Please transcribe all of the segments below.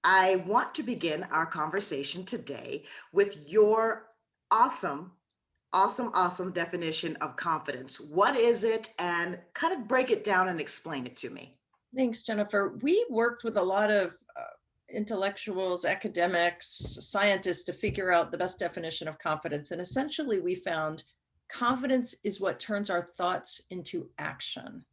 I want to begin our conversation today with your awesome, awesome definition of confidence. What is it? And kind of break it down and explain it to me. Thanks, Jennifer. We worked with a lot of intellectuals, academics, scientists to figure out the best definition of confidence. And essentially, we found confidence is what turns our thoughts into action.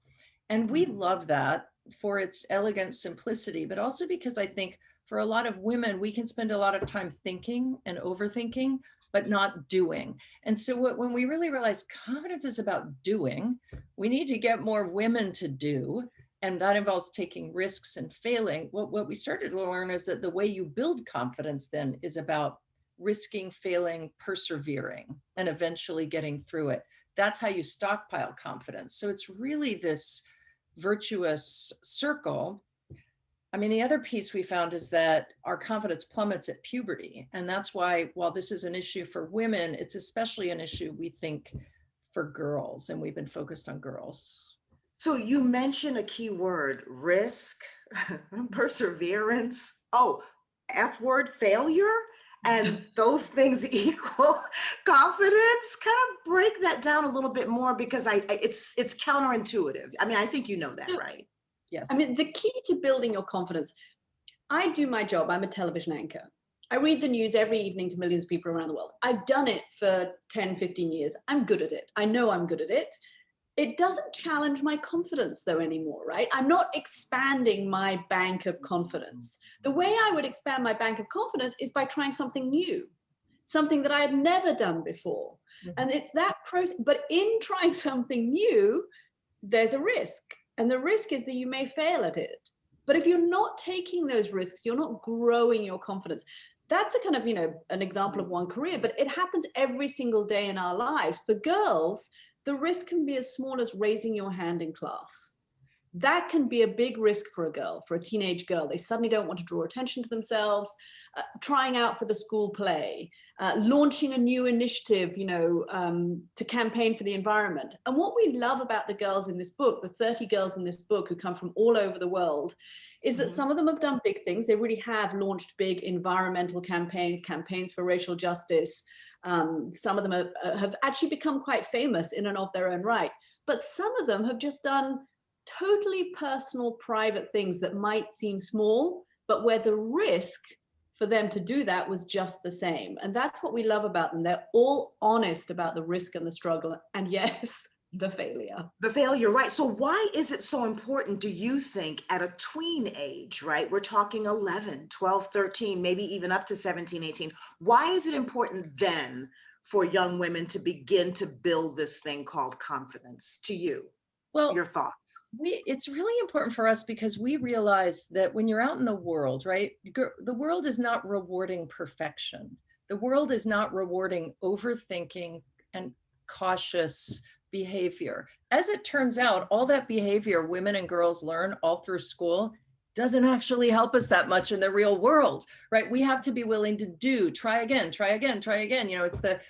And we love that for its elegant simplicity, but also because I think for a lot of women, we can spend a lot of time thinking and overthinking, but not doing. And so when we really realize confidence is about doing, we need to get more women to do. And that involves taking risks and failing. What we started to learn is that the way you build confidence then is about risking, failing, persevering, and eventually getting through it. That's how you stockpile confidence. So it's really this virtuous circle. I mean, the other piece we found is that our confidence plummets at puberty. And that's why, while this is an issue for women, it's especially an issue, we think, for girls. And we've been focused on girls. So you mentioned a key word, risk, perseverance. Oh, F word, failure. And those things equal confidence. Kind of break that down a little bit more because it's counterintuitive. I mean, I think you know that, right? Yes. I mean, the key to building your confidence, I do my job. I'm a television anchor. I read the news every evening to millions of people around the world. I've done it for 10, 15 years. I'm good at it. I know I'm good at it. It doesn't challenge my confidence though anymore, right? I'm not expanding my bank of confidence. The way I would expand my bank of confidence is by trying something new, something that I had never done before. And it's that process. But in trying something new, there's a risk. And the risk is that you may fail at it. But if you're not taking those risks, you're not growing your confidence. That's a kind of, an example of one career, but it happens every single day in our lives. For girls, the risk can be as small as raising your hand in class. That can be a big risk for a girl, for a teenage girl. They suddenly don't want to draw attention to themselves, trying out for the school play, launching a new initiative, to campaign for the environment. And what we love about the girls in this book, the 30 girls in this book who come from all over the world, is that some of them have done big things. They really have launched big environmental campaigns for racial justice. Some of them have actually become quite famous in and of their own right. But some of them have just done totally personal, private things that might seem small, but where the risk for them to do that was just the same. And that's what we love about them. They're all honest about the risk and the struggle. And yes, the failure. The failure, right. So why is it so important, do you think, at a tween age, right? We're talking 11, 12, 13, maybe even up to 17, 18. Why is it important then for young women to begin to build this thing called confidence to you? Well, your thoughts? It's really important for us because we realize that when you're out in the world, right, the world is not rewarding perfection. The world is not rewarding overthinking and cautious behavior. As it turns out, all that behavior women and girls learn all through school doesn't actually help us that much in the real world, right? We have to be willing to try again. It's the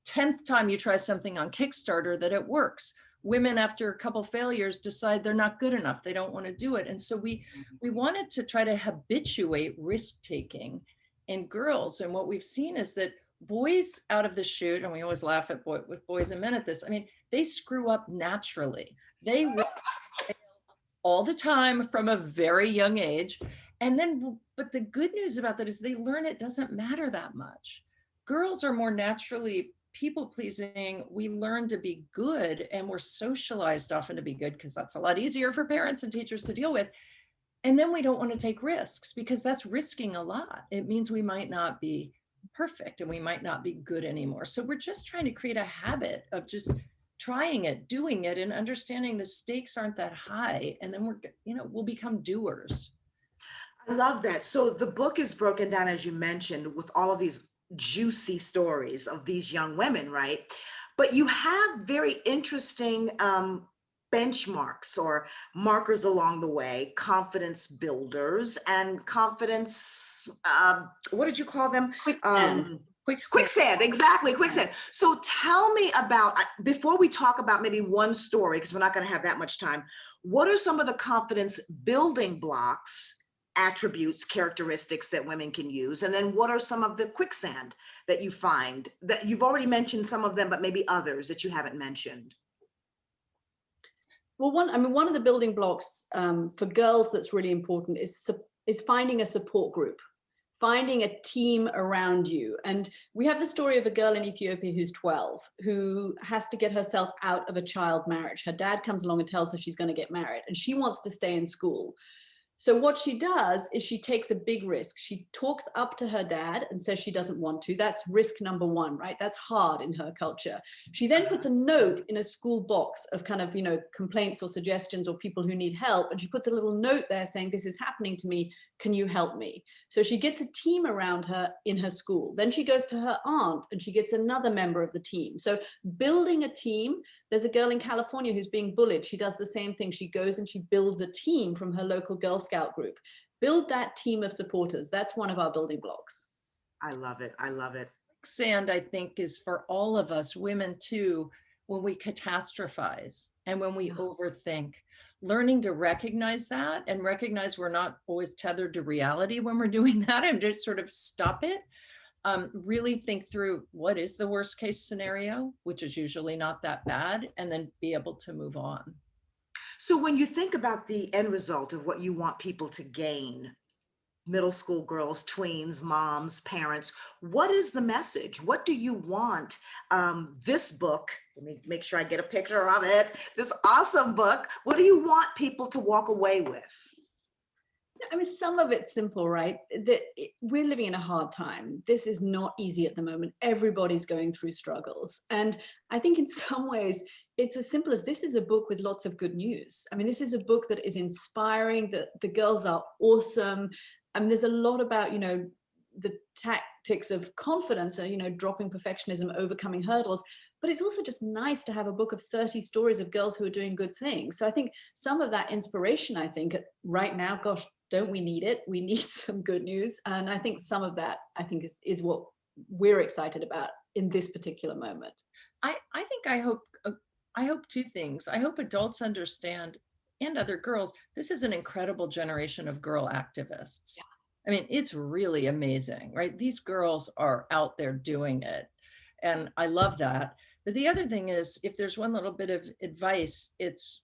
10th time you try something on Kickstarter that it works. Women, after a couple failures, decide they're not good enough. They don't want to do it. And so we wanted to try to habituate risk-taking in girls. And what we've seen is that boys out of the chute, and we always laugh at with boys and men at this, I mean, they screw up naturally. They fail all the time from a very young age. And then, but the good news about that is they learn it doesn't matter that much. Girls are more naturally people-pleasing. We learn to be good, and we're socialized often to be good because that's a lot easier for parents and teachers to deal with. And then we don't want to take risks because that's risking a lot. It means we might not be perfect and we might not be good anymore. So we're just trying to create a habit of just trying it, doing it, and understanding the stakes aren't that high. And then we'll become doers. I love that. So the book is broken down, as you mentioned, with all of these juicy stories of these young women, right? But you have very interesting benchmarks or markers along the way, confidence builders and confidence, what did you call them? Quicksand, exactly, quicksand. So tell me about, before we talk about maybe one story, because we're not going to have that much time, what are some of the confidence building blocks attributes, characteristics that women can use? And then what are some of the quicksand that you find that you've already mentioned some of them, but maybe others that you haven't mentioned? Well, one of the building blocks for girls that's really important is finding a support group, finding a team around you. And we have the story of a girl in Ethiopia who's 12, who has to get herself out of a child marriage. Her dad comes along and tells her she's going to get married, and she wants to stay in school. So what she does is she takes a big risk. She talks up to her dad and says she doesn't want to. That's risk number one, right? That's hard in her culture. She then puts a note in a school box of kind of, complaints or suggestions or people who need help. And she puts a little note there saying, this is happening to me. Can you help me? So she gets a team around her in her school. Then she goes to her aunt and she gets another member of the team. So building a team. There's a girl in California who's being bullied. She does the same thing. She goes and she builds a team from her local Girl Scout group. Build that team of supporters. That's one of our building blocks. I love it. I love it. Quicksand, I think, is for all of us women too, when we catastrophize and when we overthink. Learning to recognize that and recognize we're not always tethered to reality when we're doing that, and just sort of stop it. Really think through what is the worst case scenario, which is usually not that bad, and then be able to move on. So when you think about the end result of what you want people to gain, middle school girls, tweens, moms, parents, what is the message? What do you want this book, let me make sure I get a picture of it, this awesome book, what do you want people to walk away with? I mean, some of it's simple, right? We're living in a hard time. This is not easy at the moment. Everybody's going through struggles. And I think in some ways, it's as simple as this is a book with lots of good news. I mean, this is a book that is inspiring, that the girls are awesome. I mean, there's a lot about, the tactics of confidence, dropping perfectionism, overcoming hurdles. But it's also just nice to have a book of 30 stories of girls who are doing good things. So I think some of that inspiration, I think right now, gosh, don't we need it? We need some good news. And I think some of that, I think, is what we're excited about in this particular moment. I think I hope two things. I hope adults understand, and other girls, this is an incredible generation of girl activists. Yeah. I mean, it's really amazing, right? These girls are out there doing it. And I love that. But the other thing is, if there's one little bit of advice,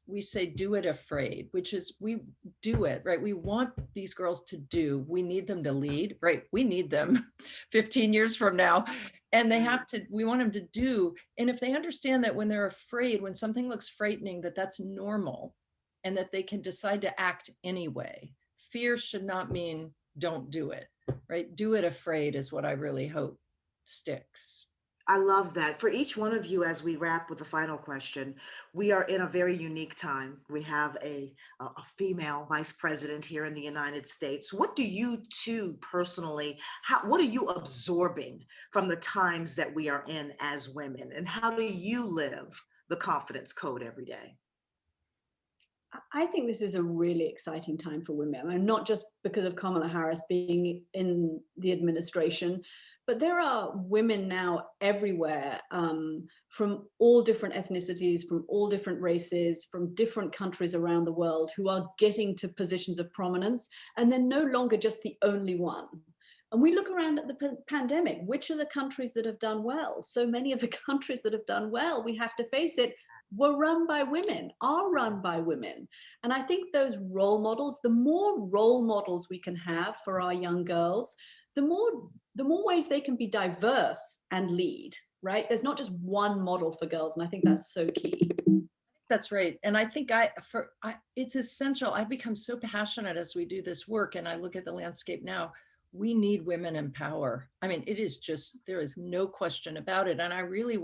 we say, do it afraid, which is we do it, right? We want these girls to do, we need them to lead, right? We need them 15 years from now. And we want them to do. And if they understand that when they're afraid, when something looks frightening, that's normal and that they can decide to act anyway. Fear should not mean don't do it, right? Do it afraid is what I really hope sticks. I love that. For each one of you, as we wrap with the final question, we are in a very unique time. We have a female vice president here in the United States. What do you two personally, what are you absorbing from the times that we are in as women? And how do you live the confidence code every day? I think this is a really exciting time for women. I mean, not just because of Kamala Harris being in the administration, but there are women now everywhere, from all different ethnicities, from all different races, from different countries around the world, who are getting to positions of prominence, and they're no longer just the only one. And we look around at the pandemic, which are the countries that have done well? So many of the countries that have done well, we have to face it, were run by women, are run by women. And I think those role models, the more role models we can have for our young girls, the more ways they can be diverse and lead, right? There's not just one model for girls. And I think that's so key. That's right. And I think it's essential. I become so passionate as we do this work and I look at the landscape now. We need women in power. I mean, there is no question about it. And I really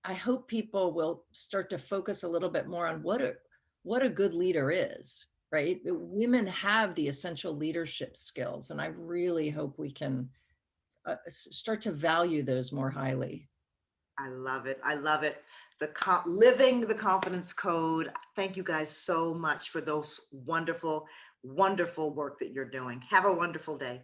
I hope people will start to focus a little bit more on what a good leader is, right? Women have the essential leadership skills. And I really hope we can start to value those more highly. I love it. I love it. Living the confidence code. Thank you guys so much for those wonderful, wonderful work that you're doing. Have a wonderful day.